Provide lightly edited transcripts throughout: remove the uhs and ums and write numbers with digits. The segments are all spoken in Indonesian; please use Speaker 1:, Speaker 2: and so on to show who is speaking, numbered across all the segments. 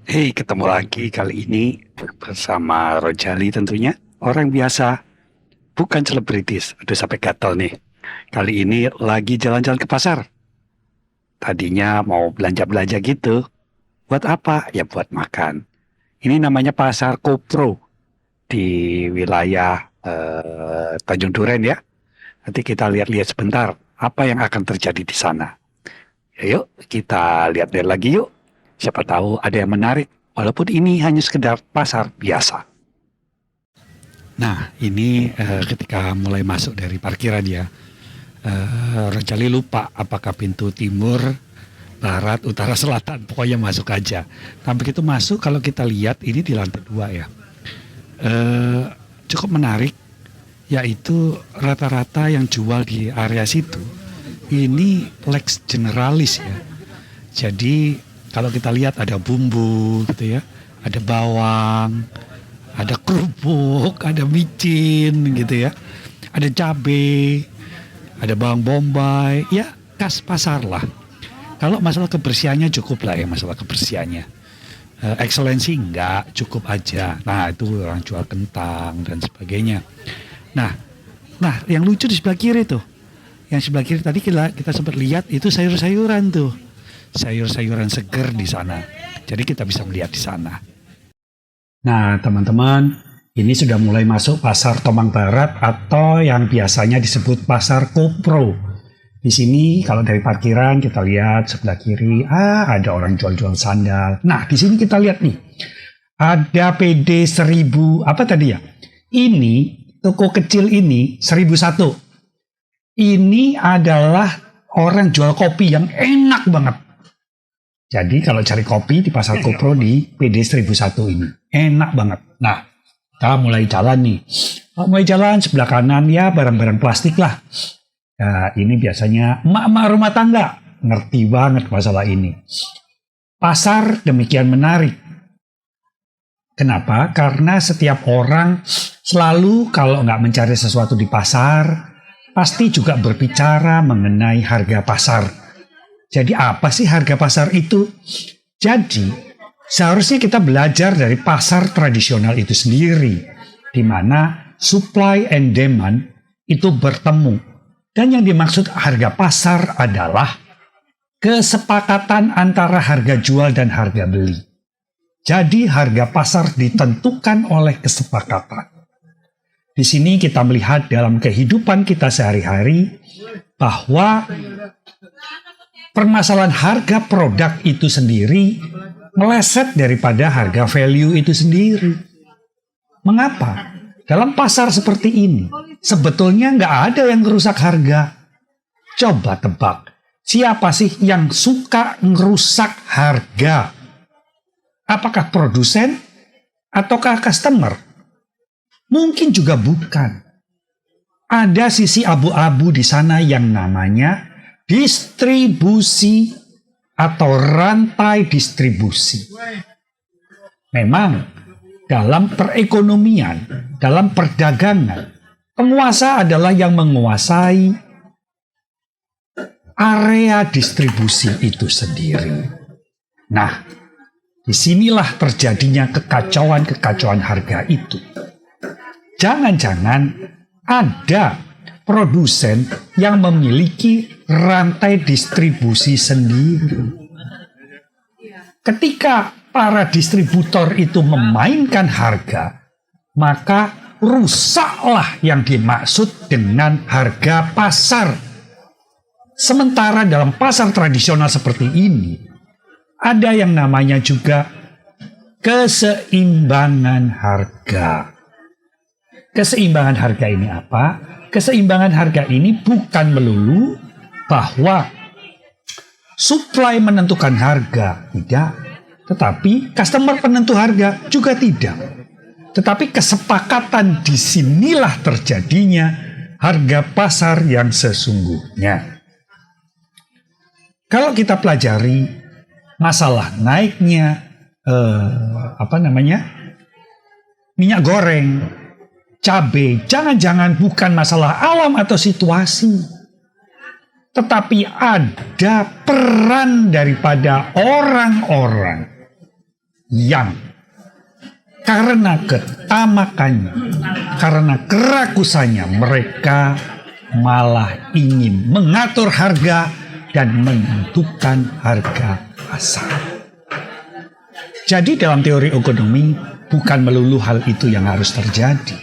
Speaker 1: Hei, ketemu lagi kali ini bersama Rojali tentunya. Orang biasa, bukan selebritis. Aduh, sampai gatel nih. Kali ini lagi jalan-jalan ke pasar. Tadinya mau belanja-belanja gitu. Buat apa? Ya buat makan. Ini namanya Pasar Kopro di wilayah Tanjung Duren ya. Nanti kita lihat-lihat sebentar apa yang akan terjadi di sana. Ya, yuk, kita lihat-lihat lagi yuk. Siapa tahu ada yang menarik. Walaupun ini hanya sekedar pasar biasa. Nah, ini ketika mulai masuk dari parkiran ya, Rojali lupa apakah pintu timur, barat, utara, selatan. Pokoknya masuk aja. Nah, begitu masuk kalau kita lihat ini di lantai 2 ya. Cukup menarik, yaitu rata-rata yang jual di area situ, ini Lex Generalis ya. Jadi kalau kita lihat ada bumbu gitu ya, ada bawang, ada kerupuk, ada micin gitu ya, ada cabai, ada bawang bombay, ya khas pasar lah. Kalau masalah kebersihannya cukup lah ya, masalah kebersihannya. Excellency enggak, cukup aja. Nah itu orang jual kentang dan sebagainya. Nah, yang lucu di sebelah kiri tuh, yang sebelah kiri tadi kita sempat lihat itu sayur-sayuran tuh. Sayur-sayuran seger di sana. Jadi kita bisa melihat di sana. Nah, teman-teman, ini sudah mulai masuk pasar Tomang Barat atau yang biasanya disebut pasar Kopro. Di sini kalau dari parkiran kita lihat sebelah kiri, ada orang jual-jual sandal. Nah, di sini kita lihat nih. Ada PD 1000, apa tadi ya? Ini toko kecil ini 1001. Ini adalah orang jual kopi yang enak banget. Jadi kalau cari kopi di Pasar Kopro di PD 1001 ini. Enak banget. Nah, kita mulai jalan nih. Mulai jalan sebelah kanan ya barang-barang plastik lah. Nah, ini biasanya emak-emak rumah tangga. Ngerti banget masalah ini. Pasar demikian menarik. Kenapa? Karena setiap orang selalu kalau nggak mencari sesuatu di pasar, pasti juga berbicara mengenai harga pasar. Jadi apa sih harga pasar itu? Jadi seharusnya kita belajar dari pasar tradisional itu sendiri, di mana supply and demand itu bertemu. Dan yang dimaksud harga pasar adalah kesepakatan antara harga jual dan harga beli. Jadi harga pasar ditentukan oleh kesepakatan. Di sini kita melihat dalam kehidupan kita sehari-hari bahwa permasalahan harga produk itu sendiri meleset daripada harga value itu sendiri. Mengapa? Dalam pasar seperti ini, sebetulnya nggak ada yang ngerusak harga. Coba tebak, siapa sih yang suka ngerusak harga? Apakah produsen ataukah customer? Mungkin juga bukan. Ada sisi abu-abu di sana yang namanya distribusi atau rantai distribusi. Memang dalam perekonomian, dalam perdagangan, penguasa adalah yang menguasai area distribusi itu sendiri. Nah, disinilah terjadinya kekacauan-kekacauan harga itu. Jangan-jangan ada produsen yang memiliki rantai distribusi sendiri. Ketika para distributor itu memainkan harga, maka rusaklah yang dimaksud dengan harga pasar. Sementara dalam pasar tradisional seperti ini, ada yang namanya juga keseimbangan harga. Keseimbangan harga ini apa? Keseimbangan harga ini bukan melulu bahwa supply menentukan harga, tidak. Tetapi customer penentu harga juga tidak. Tetapi kesepakatan disinilah terjadinya harga pasar yang sesungguhnya. Kalau kita pelajari masalah naiknya minyak goreng, cabai, jangan-jangan bukan masalah alam atau situasi, tetapi ada peran daripada orang-orang yang karena ketamakannya, karena kerakusannya, mereka malah ingin mengatur harga dan menentukan harga pasar. Jadi dalam teori ekonomi bukan melulu hal itu yang harus terjadi.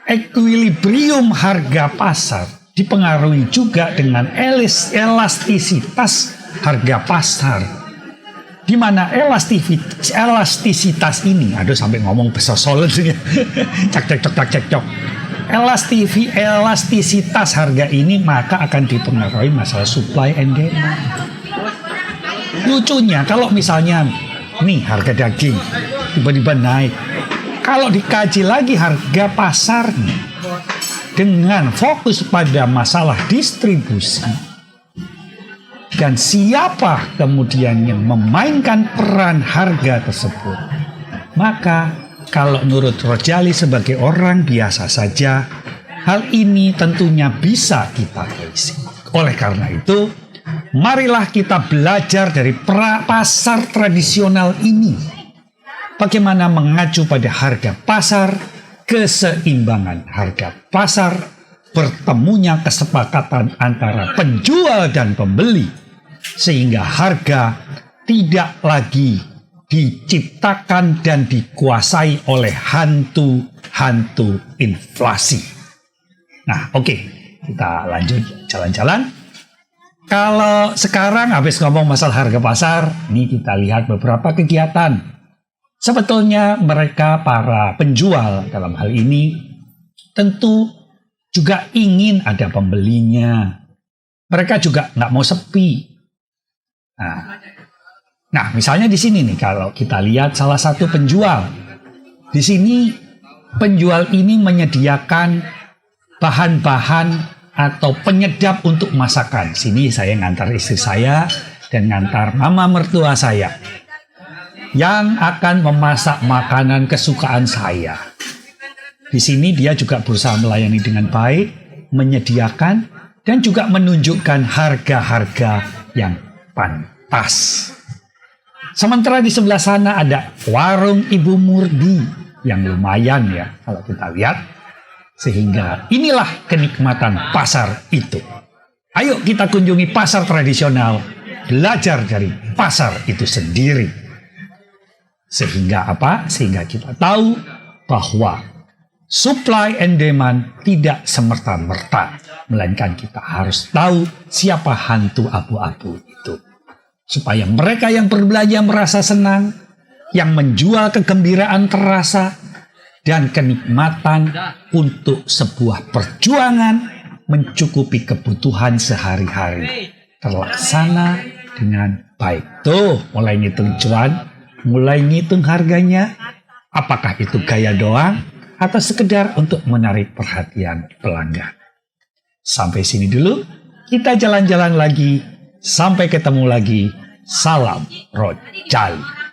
Speaker 1: Equilibrium harga pasar dipengaruhi juga dengan elastisitas harga pasar, di mana elastisitas ini, aduh sampai ngomong besosolen sih, cek. Elastisitas harga ini maka akan dipengaruhi masalah supply and demand. Lucunya kalau misalnya nih harga daging tiba-tiba naik, kalau dikaji lagi harga pasarnya dengan fokus pada masalah distribusi dan siapa kemudian yang memainkan peran harga tersebut, maka kalau menurut Rojali sebagai orang biasa saja, hal ini tentunya bisa kita telisik. Oleh karena itu, marilah kita belajar dari pasar tradisional ini. Bagaimana mengacu pada harga pasar, keseimbangan harga pasar, bertemunya kesepakatan antara penjual dan pembeli, sehingga harga tidak lagi diciptakan dan dikuasai oleh hantu inflasi. Nah, oke, kita lanjut jalan-jalan. Kalau sekarang habis ngomong masalah harga pasar, ini kita lihat beberapa kegiatan. Sebetulnya mereka para penjual dalam hal ini tentu juga ingin ada pembelinya. Mereka juga nggak mau sepi. Nah, misalnya di sini nih, kalau kita lihat salah satu penjual. Di sini penjual ini menyediakan bahan-bahan atau penyedap untuk masakan. Sini saya ngantar istri saya dan ngantar mama mertua saya yang akan memasak makanan kesukaan saya. Di sini dia juga berusaha melayani dengan baik, menyediakan dan juga menunjukkan harga-harga yang pantas. Sementara di sebelah sana ada warung Ibu Murdi yang lumayan ya kalau kita lihat. Sehingga inilah kenikmatan pasar itu. Ayo kita kunjungi pasar tradisional, belajar dari pasar itu sendiri. Sehingga apa? Sehingga kita tahu bahwa supply and demand tidak semerta-merta, melainkan kita harus tahu siapa hantu abu-abu itu. Supaya mereka yang berbelanja merasa senang, yang menjual kegembiraan terasa, dan kenikmatan untuk sebuah perjuangan mencukupi kebutuhan sehari-hari terlaksana dengan baik. Tuh, mulai ngitung cuan, mulai ngitung harganya. Apakah itu gaya doang atau sekedar untuk menarik perhatian pelanggan? Sampai sini dulu, kita jalan-jalan lagi. Sampai ketemu lagi. Salam Rojali.